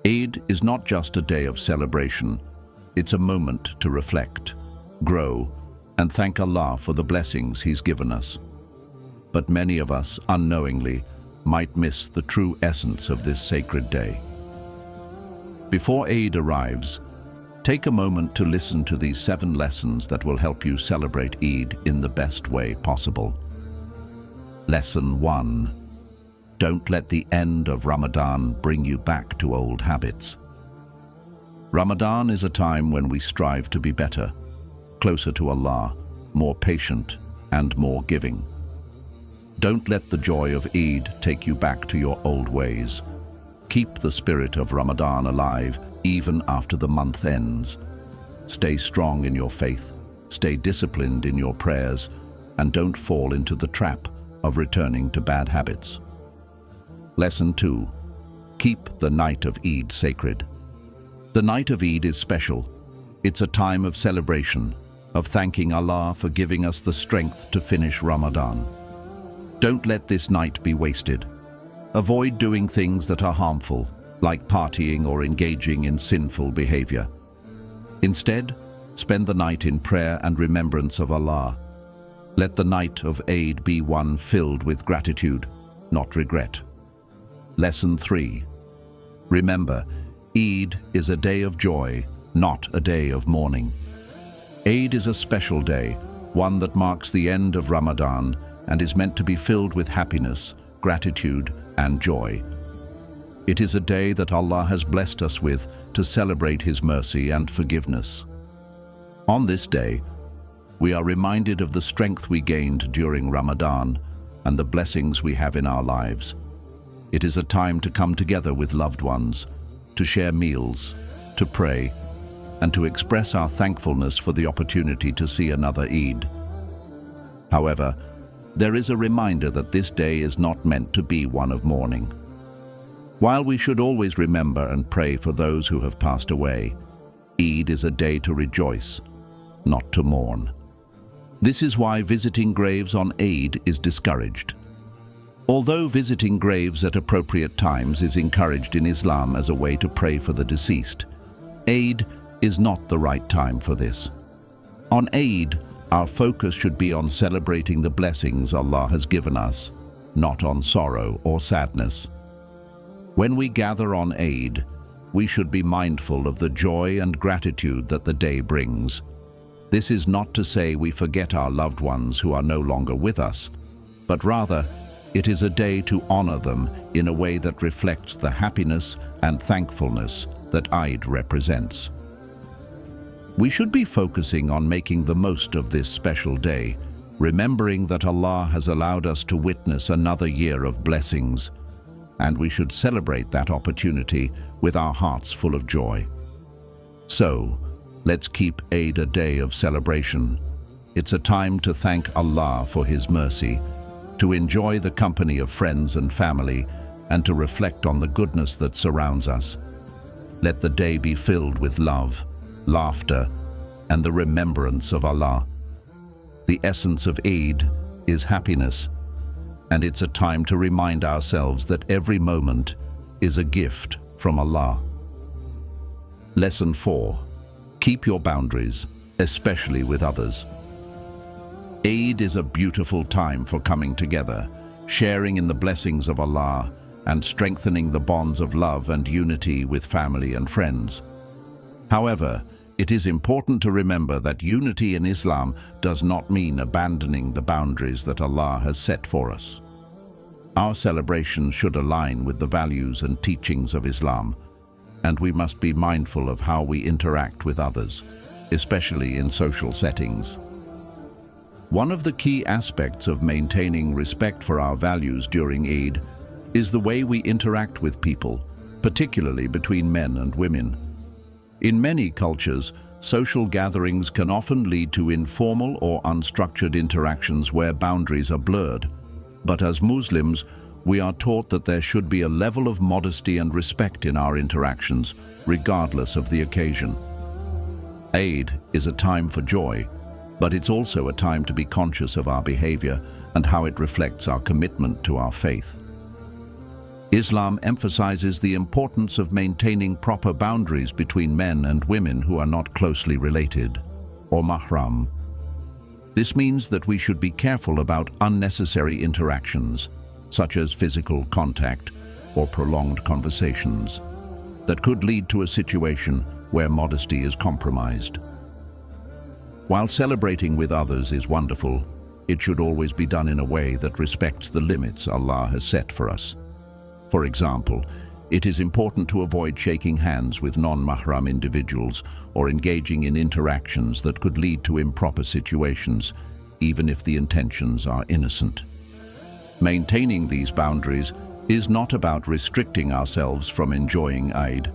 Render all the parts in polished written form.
Eid is not just a day of celebration, it's a moment to reflect, grow, and thank Allah for the blessings He's given us. But many of us, unknowingly, might miss the true essence of this sacred day. Before Eid arrives, take a moment to listen to these 7 lessons that will help you celebrate Eid in the best way possible. Lesson 1. Don't let the end of Ramadan bring you back to old habits. Ramadan is a time when we strive to be better, closer to Allah, more patient, and more giving. Don't let the joy of Eid take you back to your old ways. Keep the spirit of Ramadan alive even after the month ends. Stay strong in your faith, stay disciplined in your prayers, and don't fall into the trap of returning to bad habits. Lesson 2. Keep the night of Eid sacred. The night of Eid is special. It's a time of celebration, of thanking Allah for giving us the strength to finish Ramadan. Don't let this night be wasted. Avoid doing things that are harmful, like partying or engaging in sinful behavior. Instead, spend the night in prayer and remembrance of Allah. Let the night of Eid be one filled with gratitude, not regret. Lesson 3. Remember, Eid is a day of joy, not a day of mourning. Eid is a special day, one that marks the end of Ramadan and is meant to be filled with happiness, gratitude, and joy. It is a day that Allah has blessed us with to celebrate His mercy and forgiveness. On this day, we are reminded of the strength we gained during Ramadan and the blessings we have in our lives. It is a time to come together with loved ones, to share meals, to pray, and to express our thankfulness for the opportunity to see another Eid. However, there is a reminder that this day is not meant to be one of mourning. While we should always remember and pray for those who have passed away, Eid is a day to rejoice, not to mourn. This is why visiting graves on Eid is discouraged. Although visiting graves at appropriate times is encouraged in Islam as a way to pray for the deceased, Eid is not the right time for this. On Eid, our focus should be on celebrating the blessings Allah has given us, not on sorrow or sadness. When we gather on Eid, we should be mindful of the joy and gratitude that the day brings. This is not to say we forget our loved ones who are no longer with us, but rather, it is a day to honor them in a way that reflects the happiness and thankfulness that Eid represents. We should be focusing on making the most of this special day, remembering that Allah has allowed us to witness another year of blessings, and we should celebrate that opportunity with our hearts full of joy. So, let's keep Eid a day of celebration. It's a time to thank Allah for His mercy, to enjoy the company of friends and family, and to reflect on the goodness that surrounds us. Let the day be filled with love, laughter, and the remembrance of Allah. The essence of Eid is happiness, and it's a time to remind ourselves that every moment is a gift from Allah. Lesson 4. Keep your boundaries, especially with others. Eid is a beautiful time for coming together, sharing in the blessings of Allah, and strengthening the bonds of love and unity with family and friends. However, it is important to remember that unity in Islam does not mean abandoning the boundaries that Allah has set for us. Our celebrations should align with the values and teachings of Islam, and we must be mindful of how we interact with others, especially in social settings. One of the key aspects of maintaining respect for our values during Eid is the way we interact with people, particularly between men and women. In many cultures, social gatherings can often lead to informal or unstructured interactions where boundaries are blurred. But as Muslims, we are taught that there should be a level of modesty and respect in our interactions, regardless of the occasion. Eid is a time for joy, but it's also a time to be conscious of our behavior and how it reflects our commitment to our faith. Islam emphasizes the importance of maintaining proper boundaries between men and women who are not closely related, or mahram. This means that we should be careful about unnecessary interactions, such as physical contact or prolonged conversations, that could lead to a situation where modesty is compromised. While celebrating with others is wonderful, it should always be done in a way that respects the limits Allah has set for us. For example, it is important to avoid shaking hands with non-mahram individuals or engaging in interactions that could lead to improper situations, even if the intentions are innocent. Maintaining these boundaries is not about restricting ourselves from enjoying Eid.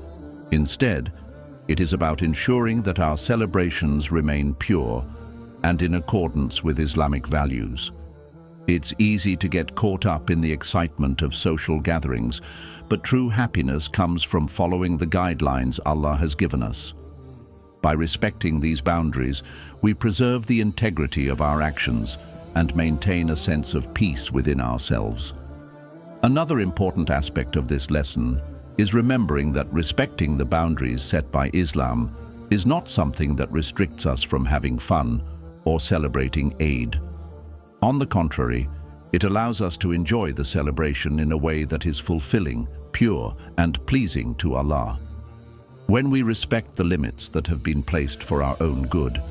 Instead, it is about ensuring that our celebrations remain pure and in accordance with Islamic values. It's easy to get caught up in the excitement of social gatherings, but true happiness comes from following the guidelines Allah has given us. By respecting these boundaries, we preserve the integrity of our actions and maintain a sense of peace within ourselves. Another important aspect of this lesson is remembering that respecting the boundaries set by Islam is not something that restricts us from having fun or celebrating Eid. On the contrary, it allows us to enjoy the celebration in a way that is fulfilling, pure, and pleasing to Allah. When we respect the limits that have been placed for our own good,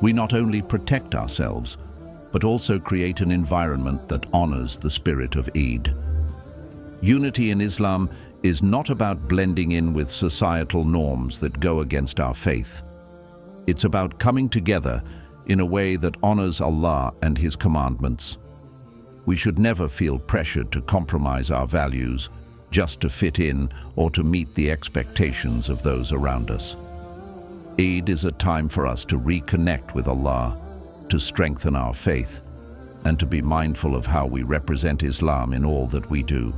we not only protect ourselves, but also create an environment that honors the spirit of Eid. Unity in Islam is not about blending in with societal norms that go against our faith. It's about coming together in a way that honors Allah and His commandments. We should never feel pressured to compromise our values just to fit in or to meet the expectations of those around us. Eid is a time for us to reconnect with Allah, to strengthen our faith, and to be mindful of how we represent Islam in all that we do.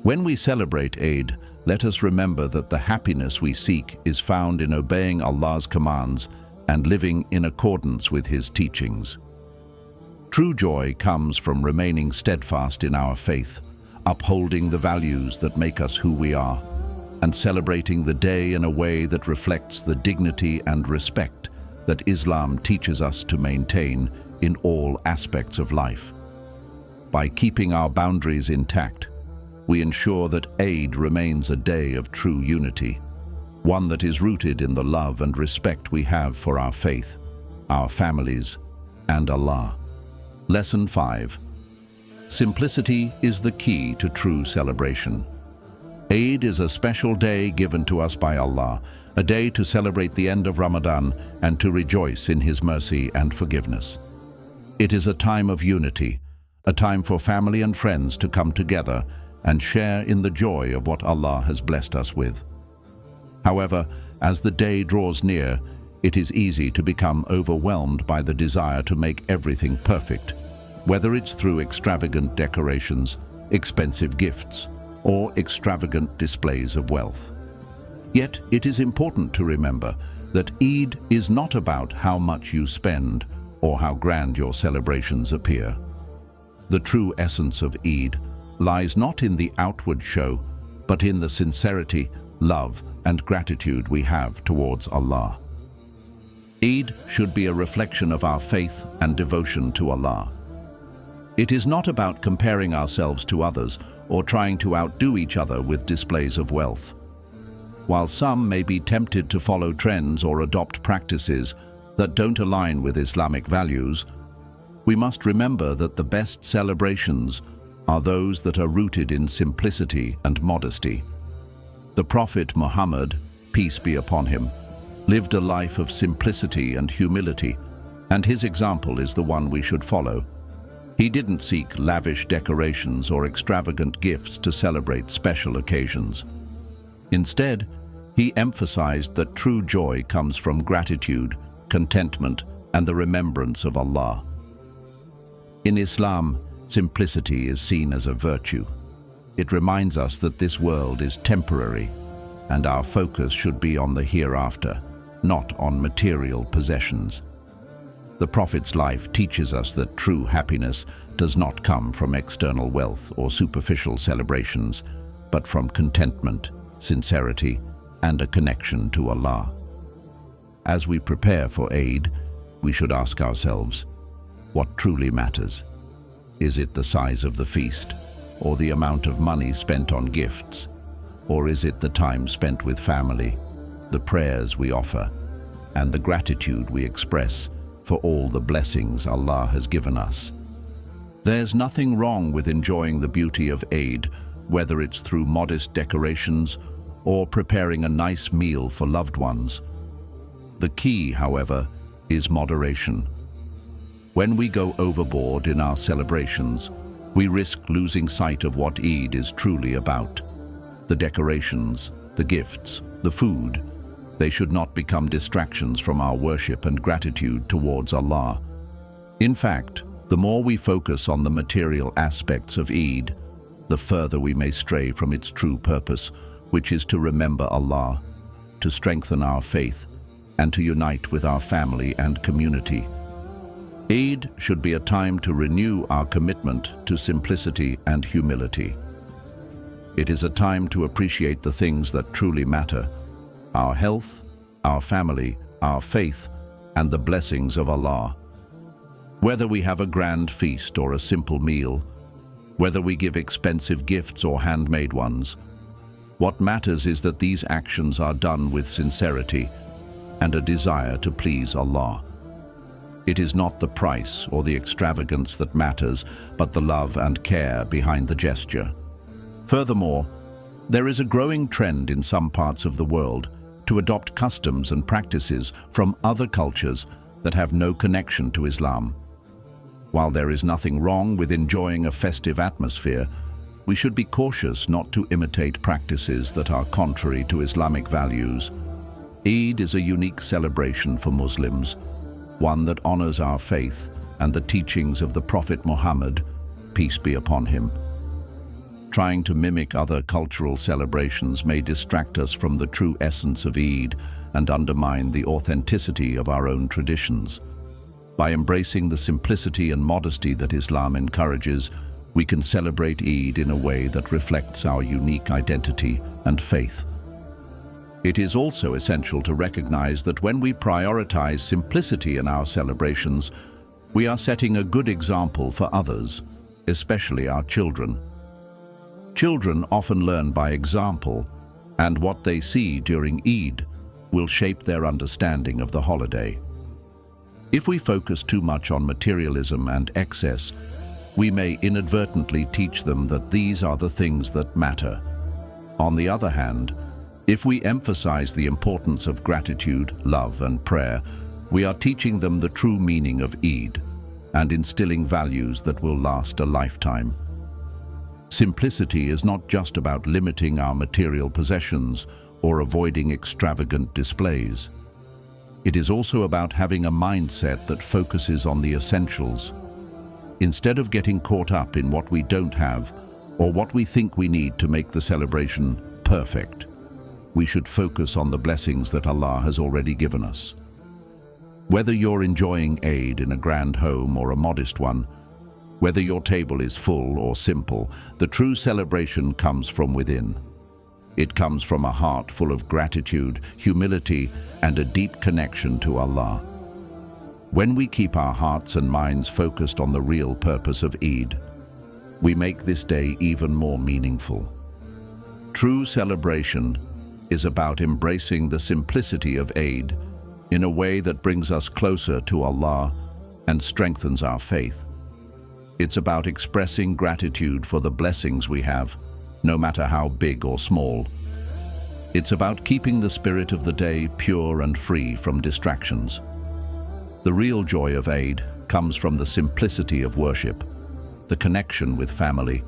When we celebrate Eid, let us remember that the happiness we seek is found in obeying Allah's commands and living in accordance with His teachings. True joy comes from remaining steadfast in our faith, upholding the values that make us who we are, and celebrating the day in a way that reflects the dignity and respect that Islam teaches us to maintain in all aspects of life. By keeping our boundaries intact, we ensure that Eid remains a day of true unity, one that is rooted in the love and respect we have for our faith, our families, and Allah. Lesson 5. Simplicity is the key to true celebration. Eid is a special day given to us by Allah, a day to celebrate the end of Ramadan and to rejoice in His mercy and forgiveness. It is a time of unity, a time for family and friends to come together and share in the joy of what Allah has blessed us with. However, as the day draws near, it is easy to become overwhelmed by the desire to make everything perfect, whether it's through extravagant decorations, expensive gifts, or extravagant displays of wealth. Yet, it is important to remember that Eid is not about how much you spend or how grand your celebrations appear. The true essence of Eid lies not in the outward show, but in the sincerity, love, and gratitude we have towards Allah. Eid should be a reflection of our faith and devotion to Allah. It is not about comparing ourselves to others or trying to outdo each other with displays of wealth. While some may be tempted to follow trends or adopt practices that don't align with Islamic values, we must remember that the best celebrations are those that are rooted in simplicity and modesty. The Prophet Muhammad, peace be upon him, lived a life of simplicity and humility, and his example is the one we should follow. He didn't seek lavish decorations or extravagant gifts to celebrate special occasions. Instead, he emphasized that true joy comes from gratitude, contentment, and the remembrance of Allah. In Islam, simplicity is seen as a virtue. It reminds us that this world is temporary, and our focus should be on the hereafter, not on material possessions. The Prophet's life teaches us that true happiness does not come from external wealth or superficial celebrations, but from contentment, sincerity, and a connection to Allah. As we prepare for Eid, we should ask ourselves, what truly matters? Is it the size of the feast, or the amount of money spent on gifts? Or is it the time spent with family, the prayers we offer, and the gratitude we express for all the blessings Allah has given us? There's nothing wrong with enjoying the beauty of Eid, whether it's through modest decorations or preparing a nice meal for loved ones. The key, however, is moderation. When we go overboard in our celebrations, we risk losing sight of what Eid is truly about. The decorations, the gifts, the food, they should not become distractions from our worship and gratitude towards Allah. In fact, the more we focus on the material aspects of Eid, the further we may stray from its true purpose, which is to remember Allah, to strengthen our faith, and to unite with our family and community. Eid should be a time to renew our commitment to simplicity and humility. It is a time to appreciate the things that truly matter: our health, our family, our faith, and the blessings of Allah. Whether we have a grand feast or a simple meal, whether we give expensive gifts or handmade ones, what matters is that these actions are done with sincerity and a desire to please Allah. It is not the price or the extravagance that matters, but the love and care behind the gesture. Furthermore, there is a growing trend in some parts of the world to adopt customs and practices from other cultures that have no connection to Islam. While there is nothing wrong with enjoying a festive atmosphere, we should be cautious not to imitate practices that are contrary to Islamic values. Eid is a unique celebration for Muslims, one that honors our faith and the teachings of the Prophet Muhammad, peace be upon him. Trying to mimic other cultural celebrations may distract us from the true essence of Eid and undermine the authenticity of our own traditions. By embracing the simplicity and modesty that Islam encourages, we can celebrate Eid in a way that reflects our unique identity and faith. It is also essential to recognize that when we prioritize simplicity in our celebrations, we are setting a good example for others, especially our children. Children often learn by example, and what they see during Eid will shape their understanding of the holiday. If we focus too much on materialism and excess, we may inadvertently teach them that these are the things that matter. On the other hand, if we emphasize the importance of gratitude, love, and prayer, we are teaching them the true meaning of Eid and instilling values that will last a lifetime. Simplicity is not just about limiting our material possessions or avoiding extravagant displays. It is also about having a mindset that focuses on the essentials. Instead of getting caught up in what we don't have or what we think we need to make the celebration perfect, we should focus on the blessings that Allah has already given us. Whether you're enjoying Eid in a grand home or a modest one, whether your table is full or simple, the true celebration comes from within. It comes from a heart full of gratitude, humility, and a deep connection to Allah. When we keep our hearts and minds focused on the real purpose of Eid, we make this day even more meaningful. True celebration is about embracing the simplicity of Eid in a way that brings us closer to Allah and strengthens our faith. It's about expressing gratitude for the blessings we have, no matter how big or small. It's about keeping the spirit of the day pure and free from distractions. The real joy of Eid comes from the simplicity of worship, the connection with family,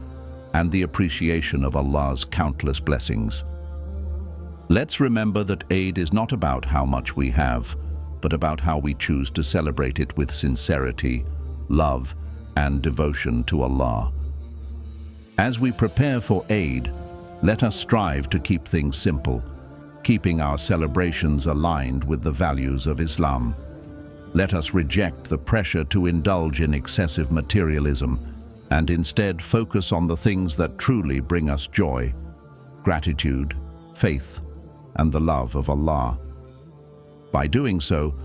and the appreciation of Allah's countless blessings. Let's remember that Eid is not about how much we have, but about how we choose to celebrate it with sincerity, love, and devotion to Allah. As we prepare for Eid, let us strive to keep things simple, keeping our celebrations aligned with the values of Islam. Let us reject the pressure to indulge in excessive materialism and instead focus on the things that truly bring us joy: gratitude, faith, and the love of Allah. By doing so,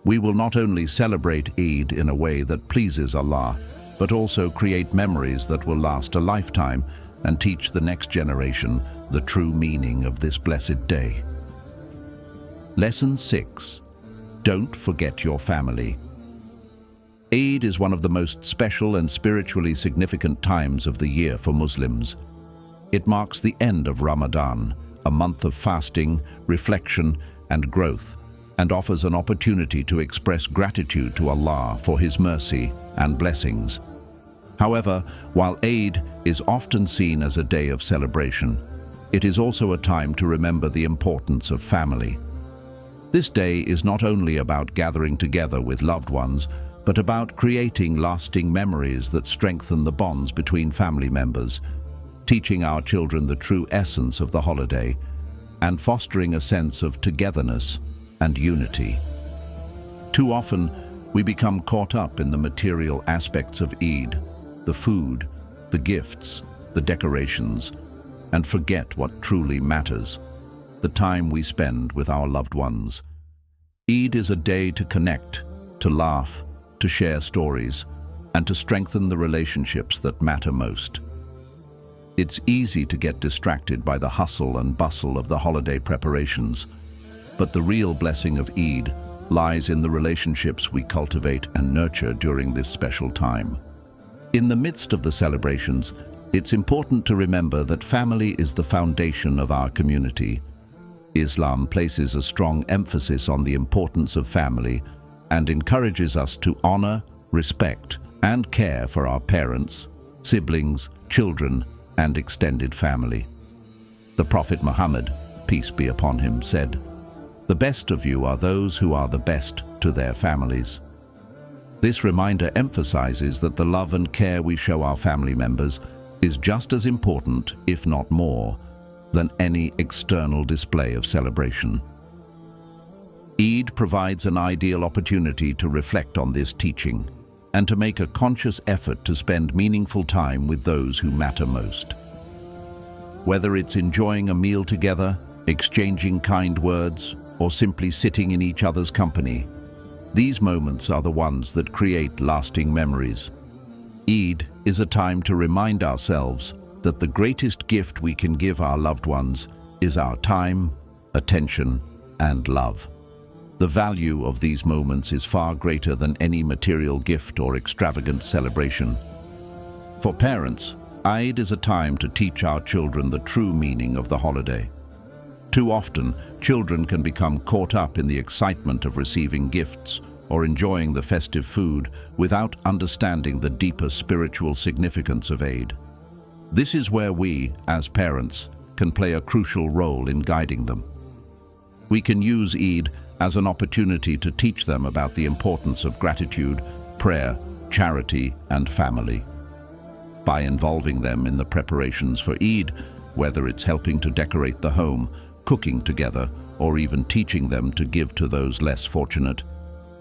we will not only celebrate Eid in a way that pleases Allah, but also create memories that will last a lifetime and teach the next generation the true meaning of this blessed day. Lesson 6. Don't forget your family. Eid is one of the most special and spiritually significant times of the year for Muslims. It marks the end of Ramadan, a month of fasting, reflection, and growth, and offers an opportunity to express gratitude to Allah for His mercy and blessings. However, while Eid is often seen as a day of celebration, it is also a time to remember the importance of family. This day is not only about gathering together with loved ones, but about creating lasting memories that strengthen the bonds between family members, teaching our children the true essence of the holiday, and fostering a sense of togetherness and unity. Too often, we become caught up in the material aspects of Eid, the food, the gifts, the decorations, and forget what truly matters: the time we spend with our loved ones. Eid is a day to connect, to laugh, to share stories, and to strengthen the relationships that matter most. It's easy to get distracted by the hustle and bustle of the holiday preparations, but the real blessing of Eid lies in the relationships we cultivate and nurture during this special time. In the midst of the celebrations, it's important to remember that family is the foundation of our community. Islam places a strong emphasis on the importance of family and encourages us to honor, respect, and care for our parents, siblings, children, and extended family. The Prophet Muhammad, peace be upon him, said, "The best of you are those who are the best to their families." This reminder emphasizes that the love and care we show our family members is just as important, if not more, than any external display of celebration. Eid provides an ideal opportunity to reflect on this teaching and to make a conscious effort to spend meaningful time with those who matter most. Whether it's enjoying a meal together, exchanging kind words, or simply sitting in each other's company, these moments are the ones that create lasting memories. Eid is a time to remind ourselves that the greatest gift we can give our loved ones is our time, attention, and love. The value of these moments is far greater than any material gift or extravagant celebration. For parents, Eid is a time to teach our children the true meaning of the holiday. Too often, children can become caught up in the excitement of receiving gifts or enjoying the festive food without understanding the deeper spiritual significance of Eid. This is where we, as parents, can play a crucial role in guiding them. We can use Eid as an opportunity to teach them about the importance of gratitude, prayer, charity, and family. By involving them in the preparations for Eid, whether it's helping to decorate the home, cooking together, or even teaching them to give to those less fortunate,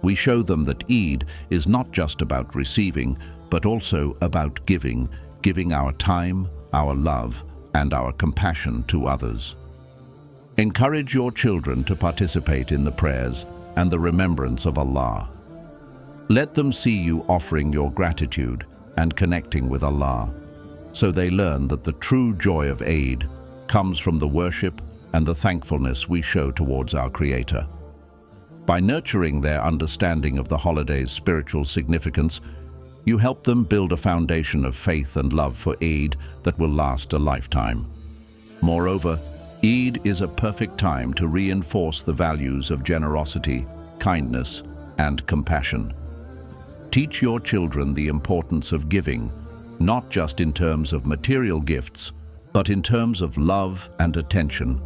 we show them that Eid is not just about receiving, but also about giving our time, our love, and our compassion to others. Encourage your children to participate in the prayers and the remembrance of Allah. Let them see you offering your gratitude and connecting with Allah, so they learn that the true joy of Eid comes from the worship and the thankfulness we show towards our Creator. By nurturing their understanding of the holiday's spiritual significance, you help them build a foundation of faith and love for Eid that will last a lifetime. Moreover, Eid is a perfect time to reinforce the values of generosity, kindness, and compassion. Teach your children the importance of giving, not just in terms of material gifts, but in terms of love and attention.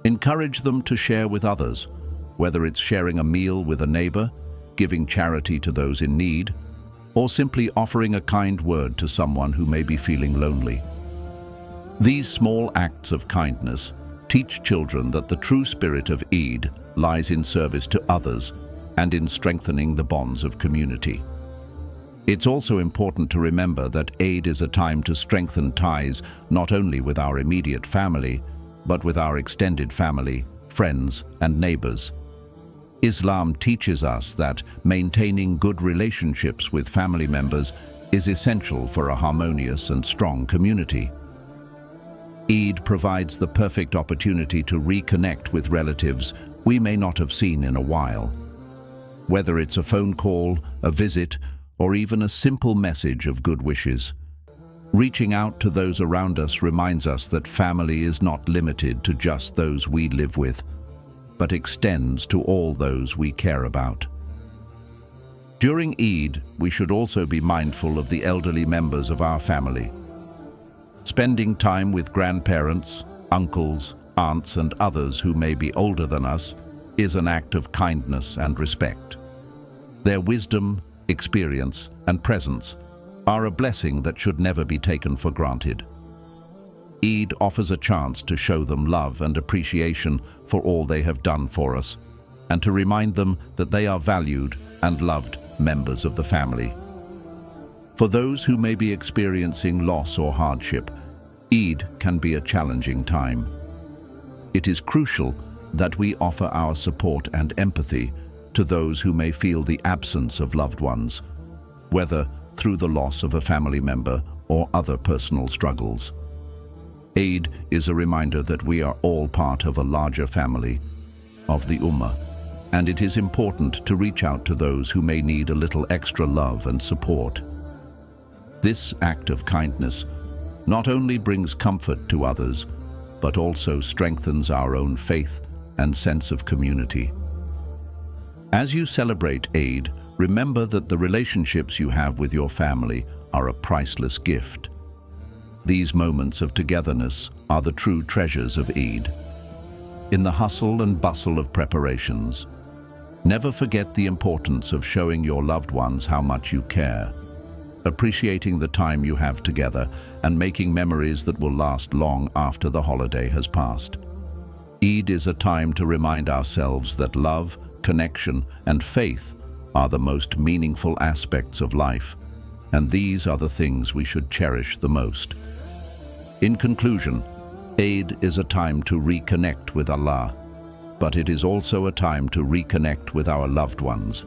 Encourage them to share with others, whether it's sharing a meal with a neighbor, giving charity to those in need, or simply offering a kind word to someone who may be feeling lonely. These small acts of kindness teach children that the true spirit of Eid lies in service to others and in strengthening the bonds of community. It's also important to remember that Eid is a time to strengthen ties not only with our immediate family, but with our extended family, friends, and neighbors. Islam teaches us that maintaining good relationships with family members is essential for a harmonious and strong community. Eid provides the perfect opportunity to reconnect with relatives we may not have seen in a while. Whether it's a phone call, a visit, or even a simple message of good wishes, reaching out to those around us reminds us that family is not limited to just those we live with, but extends to all those we care about. During Eid, we should also be mindful of the elderly members of our family. Spending time with grandparents, uncles, aunts, and others who may be older than us is an act of kindness and respect. Their wisdom, experience, and presence are a blessing that should never be taken for granted. Eid offers a chance to show them love and appreciation for all they have done for us, and to remind them that they are valued and loved members of the family. For those who may be experiencing loss or hardship, Eid can be a challenging time. It is crucial that we offer our support and empathy to those who may feel the absence of loved ones, whether through the loss of a family member or other personal struggles. Eid is a reminder that we are all part of a larger family, of the Ummah, and it is important to reach out to those who may need a little extra love and support. This act of kindness not only brings comfort to others, but also strengthens our own faith and sense of community. As you celebrate Eid, remember that the relationships you have with your family are a priceless gift. These moments of togetherness are the true treasures of Eid. In the hustle and bustle of preparations, never forget the importance of showing your loved ones how much you care, appreciating the time you have together, and making memories that will last long after the holiday has passed. Eid is a time to remind ourselves that love, connection, and faith are the most meaningful aspects of life, and these are the things we should cherish the most. In conclusion, Eid is a time to reconnect with Allah, but it is also a time to reconnect with our loved ones.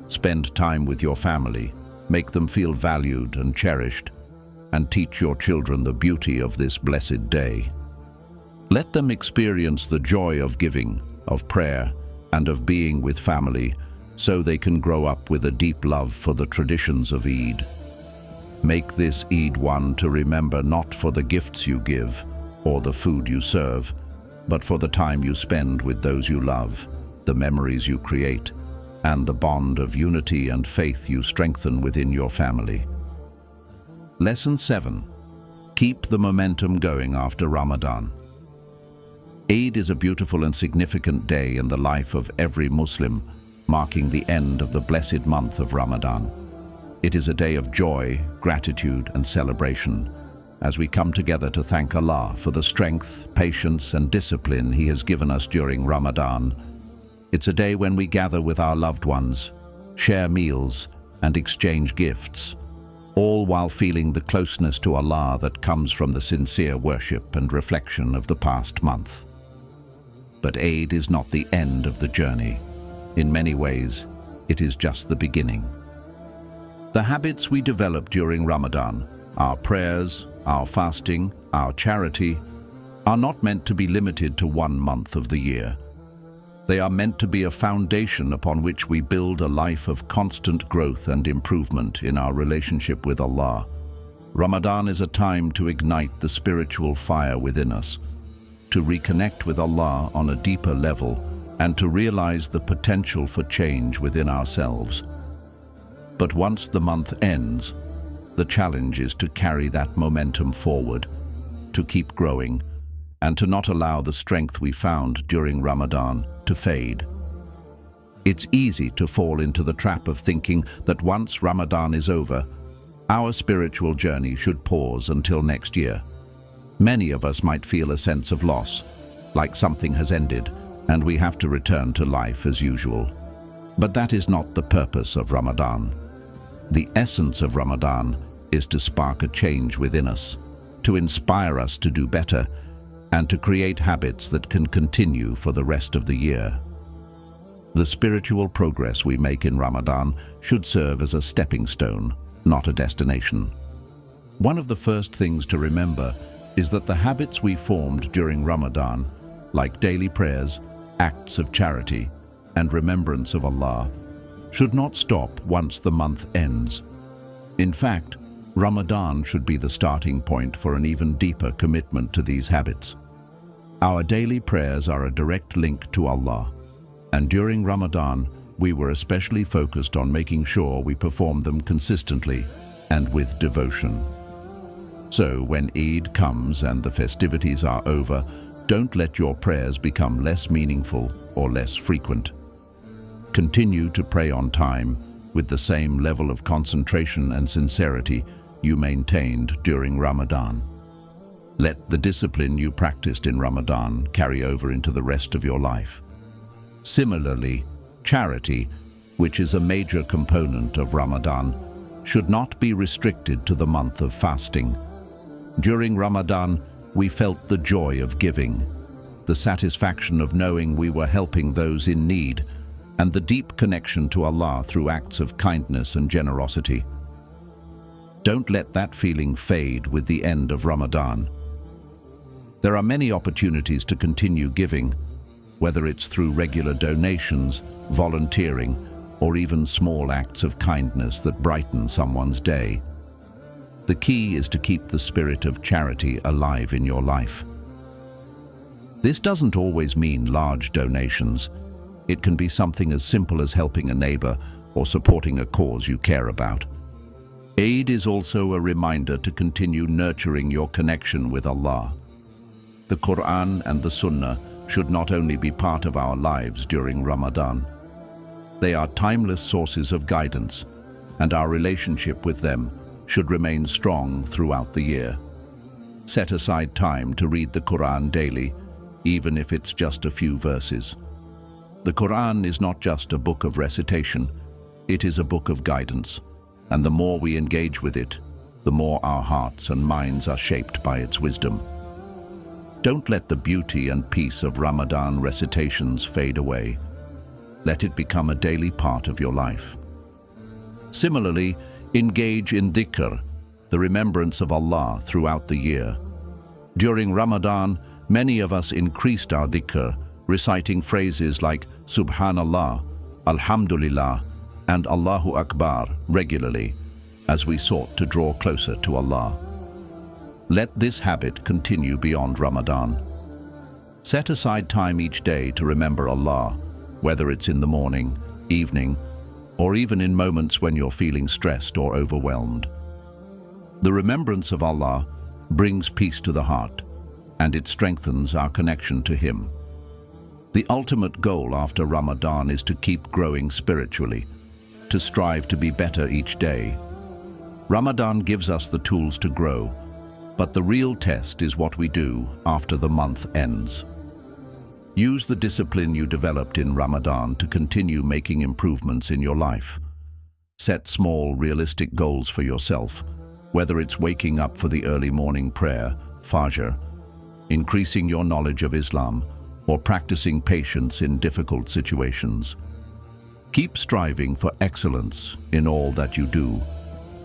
Spend time with your family, make them feel valued and cherished, and teach your children the beauty of this blessed day. Let them experience the joy of giving, of prayer, and of being with family, so they can grow up with a deep love for the traditions of Eid. Make this Eid one to remember not for the gifts you give or the food you serve, but for the time you spend with those you love, the memories you create, and the bond of unity and faith you strengthen within your family. Lesson 7. Keep the momentum going after Ramadan. Eid is a beautiful and significant day in the life of every Muslim, marking the end of the blessed month of Ramadan. It is a day of joy, gratitude, and celebration, as we come together to thank Allah for the strength, patience, and discipline He has given us during Ramadan. It's a day when we gather with our loved ones, share meals, and exchange gifts, all while feeling the closeness to Allah that comes from the sincere worship and reflection of the past month. But Eid is not the end of the journey. In many ways, it is just the beginning. The habits we develop during Ramadan, our prayers, our fasting, our charity, are not meant to be limited to one month of the year. They are meant to be a foundation upon which we build a life of constant growth and improvement in our relationship with Allah. Ramadan is a time to ignite the spiritual fire within us, to reconnect with Allah on a deeper level, and to realize the potential for change within ourselves. But once the month ends, the challenge is to carry that momentum forward, to keep growing, and to not allow the strength we found during Ramadan to fade. It's easy to fall into the trap of thinking that once Ramadan is over, our spiritual journey should pause until next year. Many of us might feel a sense of loss, like something has ended, and we have to return to life as usual. But that is not the purpose of Ramadan. The essence of Ramadan is to spark a change within us, to inspire us to do better, and to create habits that can continue for the rest of the year. The spiritual progress we make in Ramadan should serve as a stepping stone, not a destination. One of the first things to remember is that the habits we formed during Ramadan, like daily prayers, acts of charity, and remembrance of Allah, should not stop once the month ends. In fact, Ramadan should be the starting point for an even deeper commitment to these habits. Our daily prayers are a direct link to Allah, and during Ramadan, we were especially focused on making sure we perform them consistently and with devotion. So when Eid comes and the festivities are over, don't let your prayers become less meaningful or less frequent. Continue to pray on time with the same level of concentration and sincerity you maintained during Ramadan. Let the discipline you practiced in Ramadan carry over into the rest of your life. Similarly, charity, which is a major component of Ramadan, should not be restricted to the month of fasting. During Ramadan, we felt the joy of giving, the satisfaction of knowing we were helping those in need, and the deep connection to Allah through acts of kindness and generosity. Don't let that feeling fade with the end of Ramadan. There are many opportunities to continue giving, whether it's through regular donations, volunteering, or even small acts of kindness that brighten someone's day. The key is to keep the spirit of charity alive in your life. This doesn't always mean large donations. It can be something as simple as helping a neighbor or supporting a cause you care about. Eid is also a reminder to continue nurturing your connection with Allah. The Quran and the Sunnah should not only be part of our lives during Ramadan. They are timeless sources of guidance, and our relationship with them should remain strong throughout the year. Set aside time to read the Quran daily, even if it's just a few verses. The Quran is not just a book of recitation, it is a book of guidance, and the more we engage with it, the more our hearts and minds are shaped by its wisdom. Don't let the beauty and peace of Ramadan recitations fade away. Let it become a daily part of your life. Similarly, engage in dhikr, the remembrance of Allah throughout the year. During Ramadan, many of us increased our dhikr, reciting phrases like Subhanallah, Alhamdulillah, and Allahu Akbar regularly, as we sought to draw closer to Allah. Let this habit continue beyond Ramadan. Set aside time each day to remember Allah, whether it's in the morning, evening, or even in moments when you're feeling stressed or overwhelmed. The remembrance of Allah brings peace to the heart, and it strengthens our connection to Him. The ultimate goal after Ramadan is to keep growing spiritually, to strive to be better each day. Ramadan gives us the tools to grow, but the real test is what we do after the month ends. Use the discipline you developed in Ramadan to continue making improvements in your life. Set small, realistic goals for yourself, whether it's waking up for the early morning prayer, Fajr, increasing your knowledge of Islam, or practicing patience in difficult situations. Keep striving for excellence in all that you do,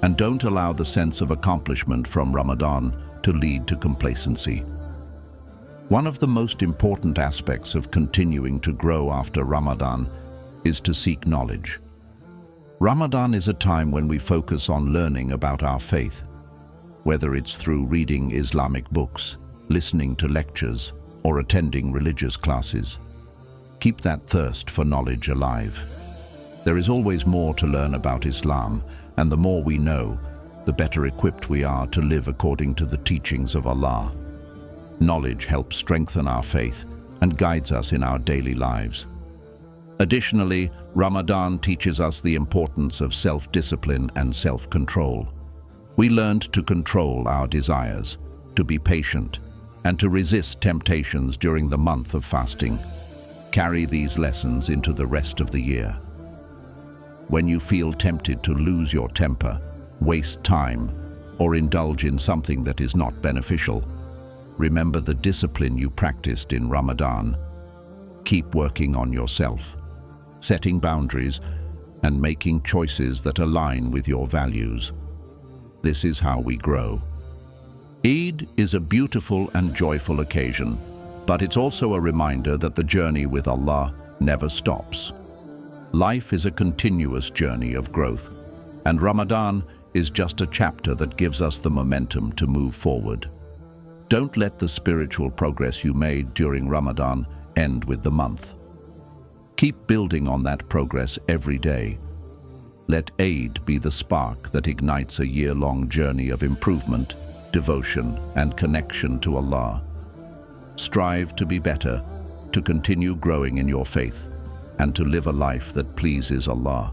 and don't allow the sense of accomplishment from Ramadan to lead to complacency. One of the most important aspects of continuing to grow after Ramadan is to seek knowledge. Ramadan is a time when we focus on learning about our faith, whether it's through reading Islamic books, listening to lectures, or attending religious classes. Keep that thirst for knowledge alive. There is always more to learn about Islam, and the more we know, the better equipped we are to live according to the teachings of Allah. Knowledge helps strengthen our faith and guides us in our daily lives. Additionally, Ramadan teaches us the importance of self-discipline and self-control. We learned to control our desires, to be patient, and to resist temptations during the month of fasting. Carry these lessons into the rest of the year. When you feel tempted to lose your temper, waste time, or indulge in something that is not beneficial, remember the discipline you practiced in Ramadan. Keep working on yourself, setting boundaries, and making choices that align with your values. This is how we grow. Eid is a beautiful and joyful occasion, but it's also a reminder that the journey with Allah never stops. Life is a continuous journey of growth, and Ramadan is just a chapter that gives us the momentum to move forward. Don't let the spiritual progress you made during Ramadan end with the month. Keep building on that progress every day. Let Eid be the spark that ignites a year-long journey of improvement, devotion, and connection to Allah. Strive to be better, to continue growing in your faith, and to live a life that pleases Allah.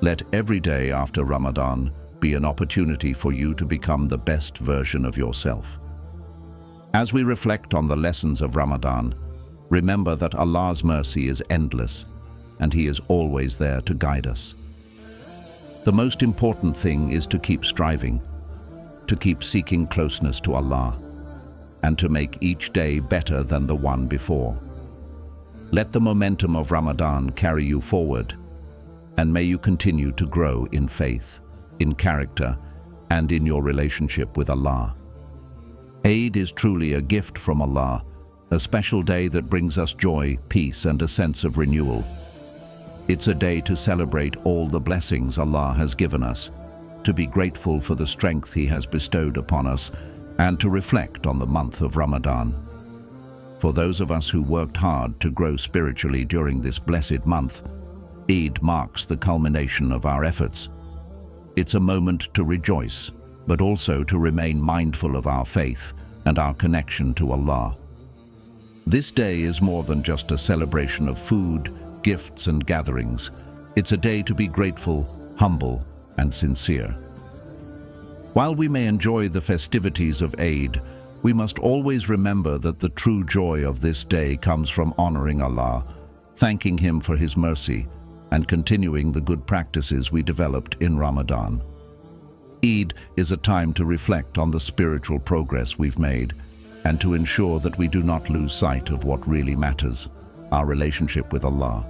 Let every day after Ramadan be an opportunity for you to become the best version of yourself. As we reflect on the lessons of Ramadan, remember that Allah's mercy is endless, and He is always there to guide us. The most important thing is to keep striving, to keep seeking closeness to Allah, and to make each day better than the one before. Let the momentum of Ramadan carry you forward, and may you continue to grow in faith, in character, and in your relationship with Allah. Eid is truly a gift from Allah, a special day that brings us joy, peace, and a sense of renewal. It's a day to celebrate all the blessings Allah has given us, to be grateful for the strength He has bestowed upon us, and to reflect on the month of Ramadan. For those of us who worked hard to grow spiritually during this blessed month, Eid marks the culmination of our efforts. It's a moment to rejoice, but also to remain mindful of our faith and our connection to Allah. This day is more than just a celebration of food, gifts, and gatherings. It's a day to be grateful, humble, and sincere. While we may enjoy the festivities of Eid, we must always remember that the true joy of this day comes from honoring Allah, thanking Him for His mercy, and continuing the good practices we developed in Ramadan. Eid is a time to reflect on the spiritual progress we've made and to ensure that we do not lose sight of what really matters, our relationship with Allah.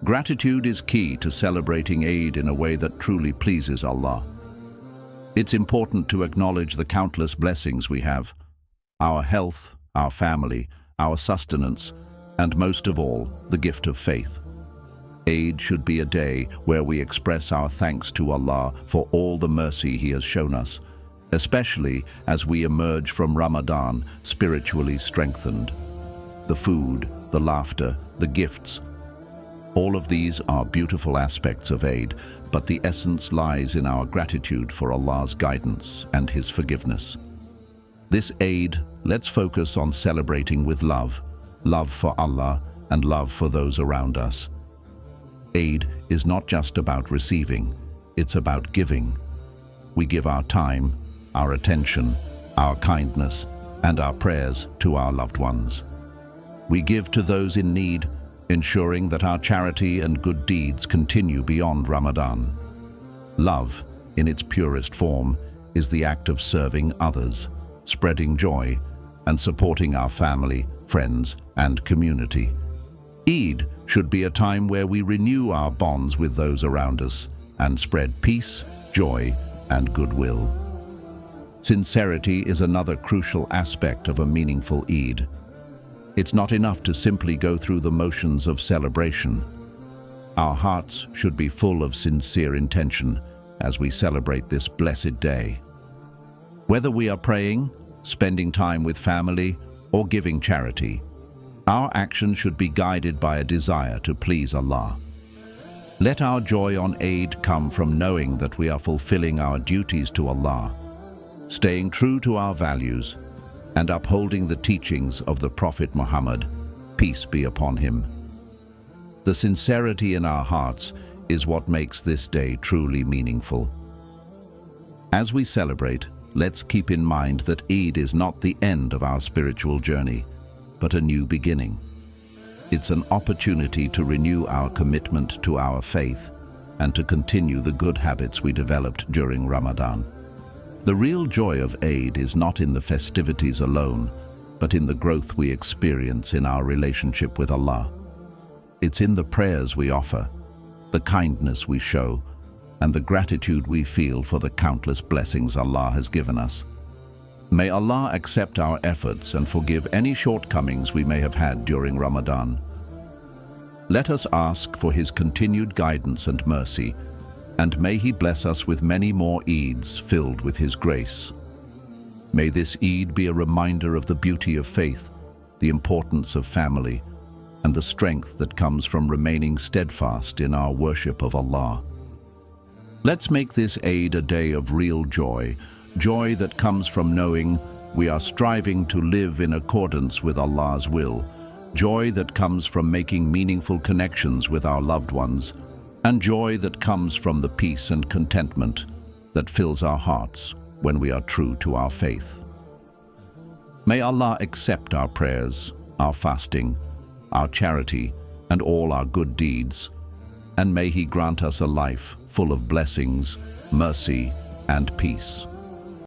Gratitude is key to celebrating Eid in a way that truly pleases Allah. It's important to acknowledge the countless blessings we have: our health, our family, our sustenance, and most of all, the gift of faith. Eid should be a day where we express our thanks to Allah for all the mercy He has shown us, especially as we emerge from Ramadan spiritually strengthened. The food, the laughter, the gifts, all of these are beautiful aspects of Eid, but the essence lies in our gratitude for Allah's guidance and His forgiveness. This Eid, let's focus on celebrating with love for Allah and love for those around us. Eid is not just about receiving, it's about giving. We give our time, our attention, our kindness, and our prayers to our loved ones. We give to those in need, ensuring that our charity and good deeds continue beyond Ramadan. Love, in its purest form, is the act of serving others, spreading joy, and supporting our family, friends, and community. Eid should be a time where we renew our bonds with those around us and spread peace, joy, and goodwill. Sincerity is another crucial aspect of a meaningful Eid. It's not enough to simply go through the motions of celebration. Our hearts should be full of sincere intention as we celebrate this blessed day. Whether we are praying, spending time with family, or giving charity, our actions should be guided by a desire to please Allah. Let our joy on Eid come from knowing that we are fulfilling our duties to Allah, staying true to our values, and upholding the teachings of the Prophet Muhammad, peace be upon him. The sincerity in our hearts is what makes this day truly meaningful. As we celebrate, let's keep in mind that Eid is not the end of our spiritual journey, but a new beginning. It's an opportunity to renew our commitment to our faith and to continue the good habits we developed during Ramadan. The real joy of Eid is not in the festivities alone, but in the growth we experience in our relationship with Allah. It's in the prayers we offer, the kindness we show, and the gratitude we feel for the countless blessings Allah has given us. May Allah accept our efforts and forgive any shortcomings we may have had during Ramadan. Let us ask for His continued guidance and mercy, and may He bless us with many more Eids filled with His grace. May this Eid be a reminder of the beauty of faith, the importance of family, and the strength that comes from remaining steadfast in our worship of Allah. Let's make this Eid a day of real joy, joy that comes from knowing we are striving to live in accordance with Allah's will, joy that comes from making meaningful connections with our loved ones, and joy that comes from the peace and contentment that fills our hearts when we are true to our faith. May Allah accept our prayers, our fasting, our charity, and all our good deeds, and may He grant us a life full of blessings, mercy, and peace.